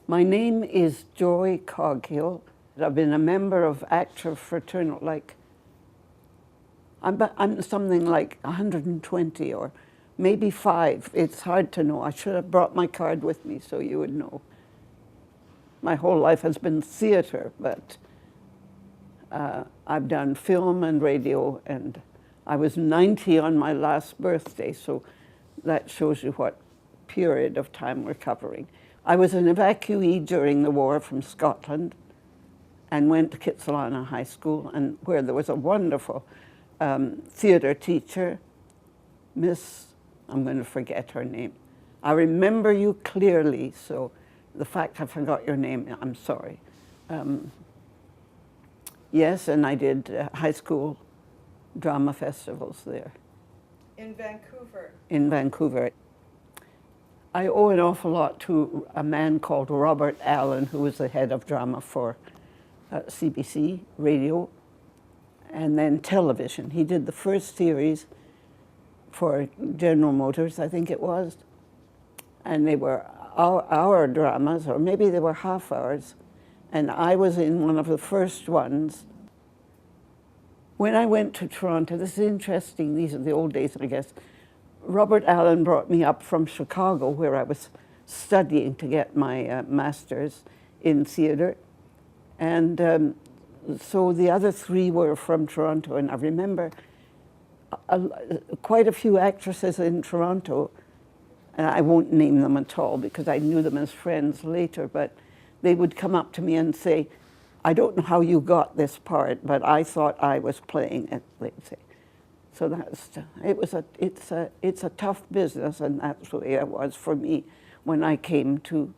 My name is Joy Coghill. I've been a member of Actor Fraternal, I'm something like 120 or maybe 5. It's hard to know. I should have brought my card with me so you would know. My whole life has been theater, but I've done film and radio, and I was 90 on my last birthday, so that shows you what period of time we're covering. I was an evacuee during the war from Scotland and went to Kitsilano High School, and where there was a wonderful theater teacher, Miss, I'm going to forget her name. I remember you clearly, so the fact I forgot your name, I'm sorry. Yes, and I did high school drama festivals there. In Vancouver? In Vancouver. I owe an awful lot to a man called Robert Allen, who was the head of drama for CBC, radio, and then television. He did the first series for General Motors, I think it was, and they were hour dramas, or maybe they were half hours, and I was in one of the first ones. When I went to Toronto, this is interesting, these are the old days, I guess. Robert Allen brought me up from Chicago, where I was studying to get my master's in theater. And so the other 3 were from Toronto, and I remember quite a few actresses in Toronto, and I won't name them at all because I knew them as friends later, but they would come up to me and say, I don't know how you got this part, but I thought I was playing it, they'd say. So it's a tough business, and that's the way it was for me when I came to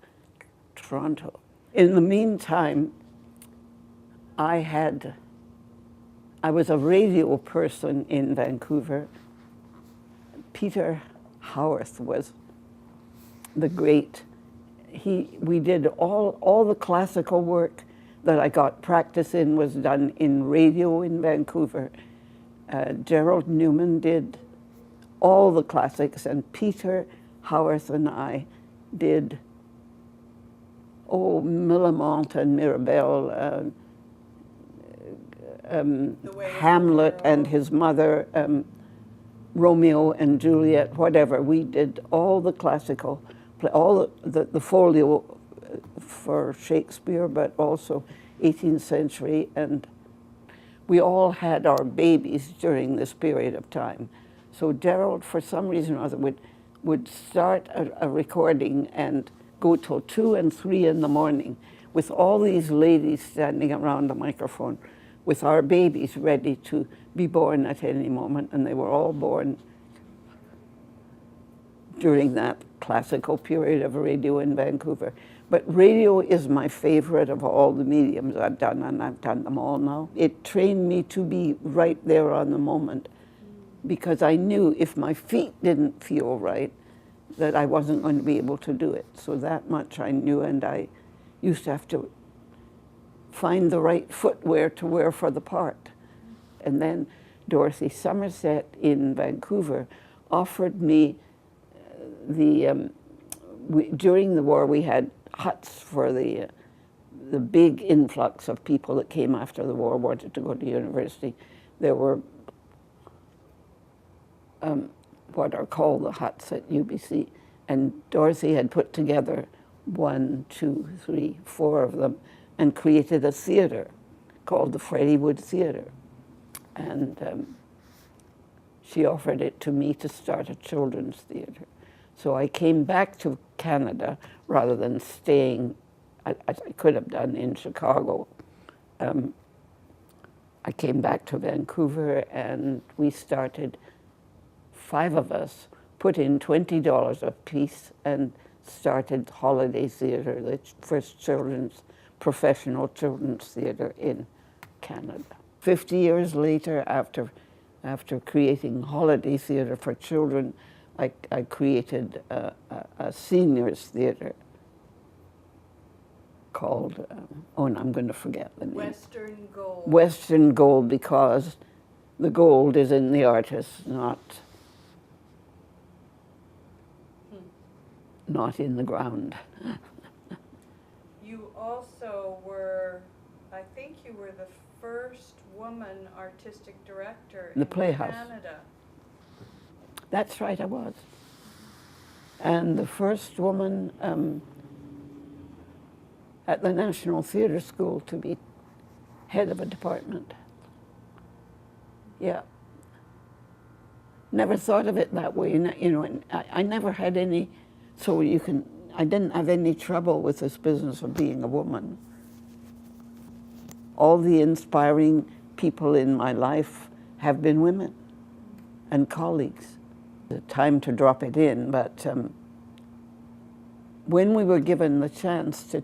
Toronto. In the meantime, I was a radio person in Vancouver. Peter Howarth was the great. We did all the classical work that I got practice in was done in radio in Vancouver. Gerald Newman did all the classics, and Peter Howarth and I did, Millamant and Mirabelle, Hamlet and his mother, Romeo and Juliet, whatever. We did all the classical, all the folio for Shakespeare, but also 18th century, and we all had our babies during this period of time. So Gerald, for some reason or other, would start a recording and go till 2 and 3 in the morning with all these ladies standing around the microphone with our babies ready to be born at any moment, and they were all born during that classical period of radio in Vancouver. But radio is my favorite of all the mediums I've done, and I've done them all now. It trained me to be right there on the moment, because I knew if my feet didn't feel right, that I wasn't going to be able to do it. So that much I knew, and I used to have to find the right footwear to wear for the part. And then Dorothy Somerset in Vancouver offered me during the war we had huts for the big influx of people that came after the war, wanted to go to university. There were what are called the huts at UBC, and Dorothy had put together 1, 2, 3, 4 of them and created a theater called the Freddie Wood Theater. And she offered it to me to start a children's theater. So I came back to Canada rather than staying, as I could have done in Chicago. I came back to Vancouver, and we started, 5 of us put in $20 a piece and started Holiday Theatre, the first professional children's theatre in Canada. 50 years later, after creating Holiday Theatre for children, I created a seniors theatre called, and I'm going to forget the name. Western Gold. Western Gold, because the gold is in the artist, not in the ground. you also were, I think you were the first woman artistic director The in Playhouse. Canada. That's right, I was. And the first woman at the National Theatre School to be head of a department. Yeah. Never thought of it that way, you know, and I never had any, so I didn't have any trouble with this business of being a woman. All the inspiring people in my life have been women and colleagues. Time to drop it in, but when we were given the chance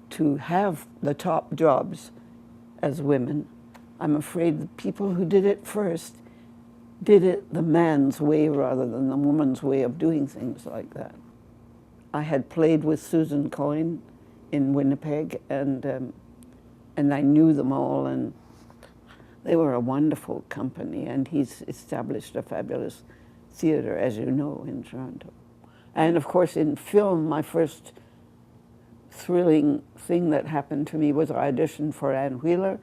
to have the top jobs as women, I'm afraid the people who did it first did it the man's way rather than the woman's way of doing things like that. I had played with Susan Coyne in Winnipeg, and I knew them all, and they were a wonderful company, and he's established a fabulous theatre, as you know, in Toronto. And of course, in film, my first thrilling thing that happened to me was I auditioned for Anne Wheeler.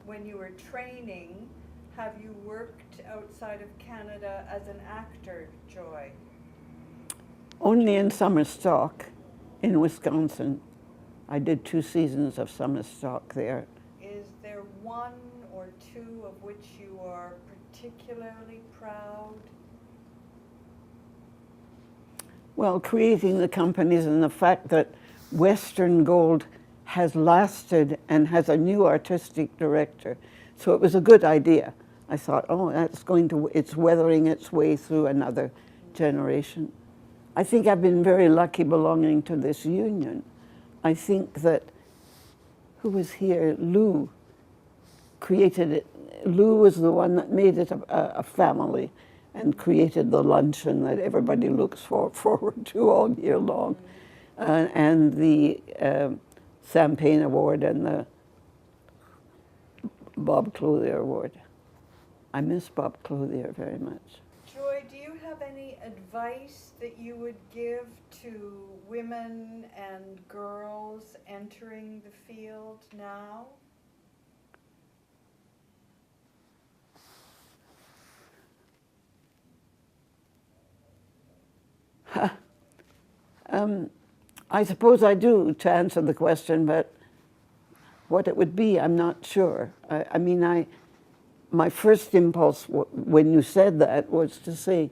When you were training, have you worked outside of Canada as an actor, Joy? Only in summer stock in Wisconsin. I did 2 seasons of summer stock there. Is there one or two of which you are particularly proud? Well, creating the companies and the fact that Western Gold has lasted and has a new artistic director. So it was a good idea. I thought, oh, it's weathering its way through another generation. I think I've been very lucky belonging to this union. I think that, who was here? Lou created it. Lou was the one that made it a family and created the luncheon that everybody looks forward to all year long. And the Sam Payne Award and the Bob Clothier Award. I miss Bob Clothier very much. Joy, do you have any advice that you would give to women and girls entering the field now? I suppose I do, to answer the question, but what it would be, I'm not sure. I mean, my first impulse when you said that was to say,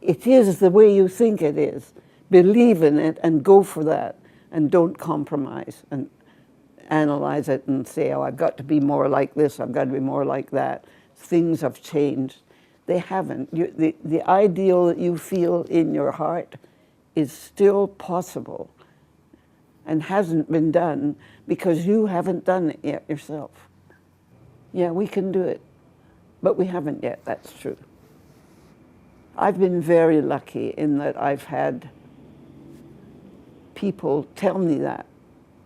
it is the way you think it is. Believe in it and go for that, and don't compromise and analyze it and say, oh, I've got to be more like this, I've got to be more like that. Things have changed. They haven't. The ideal that you feel in your heart is still possible and hasn't been done because you haven't done it yet yourself. Yeah, we can do it, but we haven't yet, that's true. I've been very lucky in that I've had people tell me that,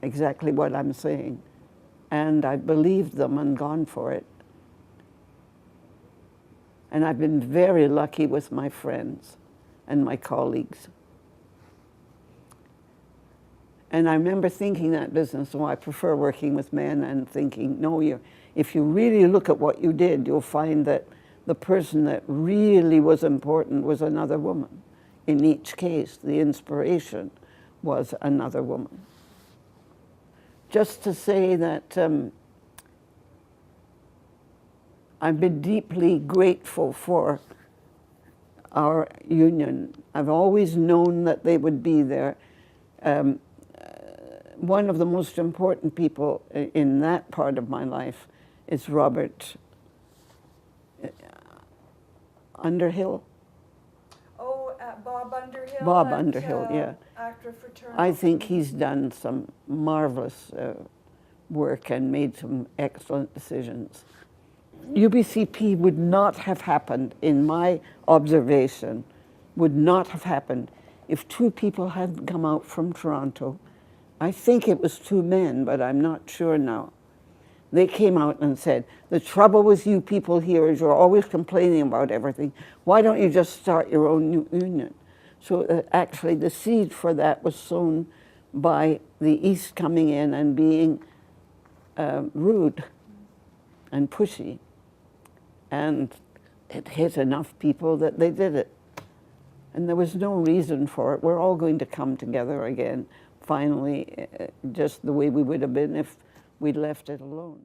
exactly what I'm saying, and I believed them and gone for it. And I've been very lucky with my friends and my colleagues. And I remember thinking that business, I prefer working with men, and thinking, no, if you really look at what you did, you'll find that the person that really was important was another woman. In each case, the inspiration was another woman. Just to say that I've been deeply grateful for our union. I've always known that they would be there. One of the most important people in that part of my life is Robert Underhill. Oh, Bob Underhill? Bob Underhill, yeah. Actor Fraternal. I think he's done some marvelous work and made some excellent decisions. UBCP would not have happened, in my observation, would not have happened if 2 people hadn't come out from Toronto. I think it was 2 men, but I'm not sure now. They came out and said, the trouble with you people here is you're always complaining about everything. Why don't you just start your own new union? So actually the seed for that was sown by the East coming in and being rude and pushy. And it hit enough people that they did it. And there was no reason for it. We're all going to come together again, finally, just the way we would have been if we'd left it alone.